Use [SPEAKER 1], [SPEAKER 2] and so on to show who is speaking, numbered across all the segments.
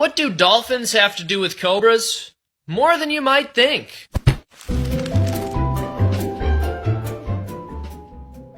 [SPEAKER 1] What do dolphins have to do with cobras? More than you might think.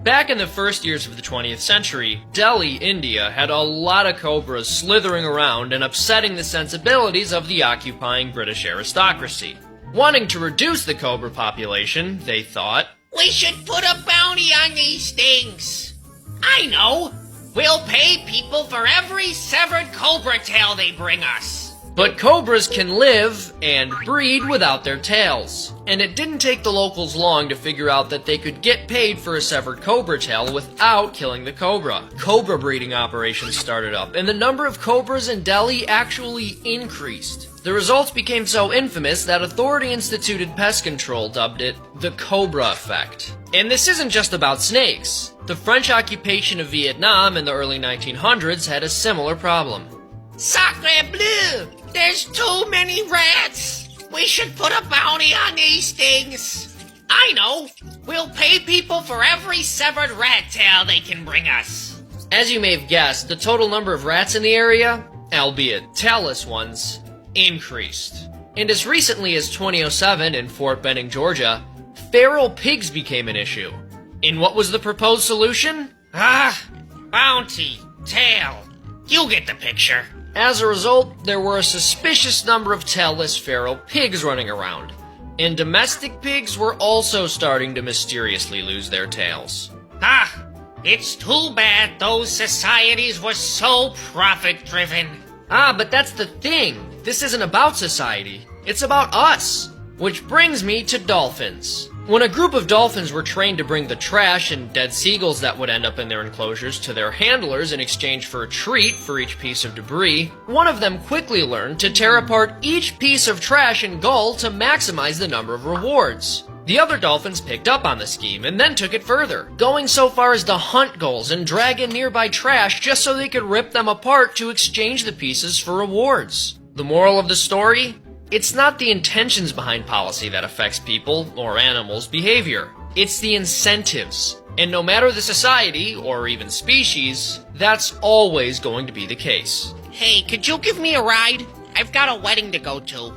[SPEAKER 1] Back in the first years of the 20th century, Delhi, India had a lot of cobras slithering around and upsetting the sensibilities of the occupying British aristocracy. Wanting to reduce the cobra population, they thought,
[SPEAKER 2] "We should put a bounty on these things. I know. We'll pay people for every severed cobra tail they bring us."
[SPEAKER 1] But cobras can live and breed without their tails. And it didn't take the locals long to figure out that they could get paid for a severed cobra tail without killing the cobra. Cobra breeding operations started up, and the number of cobras in Delhi actually increased. The results became so infamous that authority-instituted pest control dubbed it the Cobra Effect. And this isn't just about snakes. The French occupation of Vietnam in the early 1900s had a similar problem.
[SPEAKER 2] Sacre bleu! There's too many rats. We should put a bounty on these things. I know. We'll pay people for every severed rat tail they can bring us.
[SPEAKER 1] As you may have guessed, the total number of rats in the area, albeit tailless ones, increased. And as recently as 2007 in Fort Benning, Georgia, feral pigs became an issue. And what was the proposed solution?
[SPEAKER 2] Bounty, tail. You get the picture.
[SPEAKER 1] As a result, there were a suspicious number of tailless feral pigs running around, and domestic pigs were also starting to mysteriously lose their tails.
[SPEAKER 2] It's too bad those societies were so profit-driven.
[SPEAKER 1] But that's the thing. This isn't about society. It's about us. Which brings me to dolphins. When a group of dolphins were trained to bring the trash and dead seagulls that would end up in their enclosures to their handlers in exchange for a treat for each piece of debris, one of them quickly learned to tear apart each piece of trash and gull to maximize the number of rewards. The other dolphins picked up on the scheme and then took it further, going so far as to hunt gulls and drag in nearby trash just so they could rip them apart to exchange the pieces for rewards. The moral of the story? It's not the intentions behind policy that affects people or animals' behavior. It's the incentives. And no matter the society, or even species, that's always going to be the case.
[SPEAKER 2] Hey, could you give me a ride? I've got a wedding to go to.